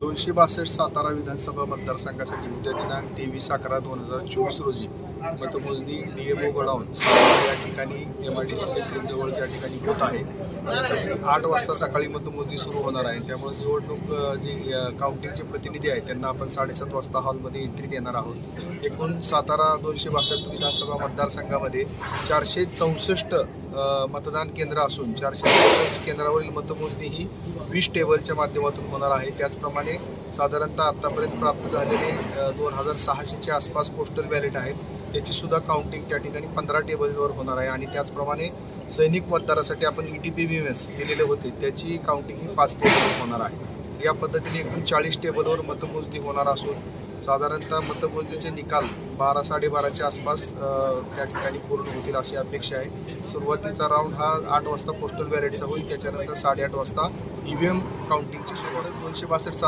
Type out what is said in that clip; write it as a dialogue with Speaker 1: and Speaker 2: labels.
Speaker 1: 262 सातारा विधानसभा मतदारसंघासाठी उद्या दिनांक 23/11/2024 रोजी मतमोजणी डीएमओ गडाऊन या ठिकाणी MIDCच्या जवळ त्या ठिकाणी होत आहे. यासाठी 8 वाजता सकाळी मतमोजणी सुरू होणार आहे. त्यामुळे निवडणूक जे काउंटिंगचे प्रतिनिधी आहेत त्यांना आपण 7:30 वाजता हॉलमध्ये एंट्री देणार आहोत. एकूण सातारा 262 विधानसभा मतदारसंघामध्ये 464 मतदान केंद्र असून 464 केंद्रावरील मतमोजणी ही 20 टेबलच्या माध्यमातून होणार आहे. त्याचप्रमाणे साधारणतः आत्तापर्यंत प्राप्त झालेले 2600च्या आसपास पोस्टल बॅलेट आहेत. त्याची सुद्धा काउंटिंग त्या ठिकाणी 15 टेबलवर होणार आहे आणि त्याचप्रमाणे सैनिक मतदारासाठी आपण ETPVMS दिलेले होते त्याची काउंटिंग ही 5 टेबलवर होणार आहे. या पद्धतीने एकूण 40 टेबलवर मतमोजणी होणार असून साधारणतः मतमोजणीचे निकाल 12-12:30च्या आसपास त्या ठिकाणी पूर्ण होतील अशी अपेक्षा आहे. सुरुवातीचा राऊंड हा 8 वाजता पोस्टल बॅलेटचा होईल. त्याच्यानंतर 8:30 वाजता EVM काउंटिंगची सुरुवात. 262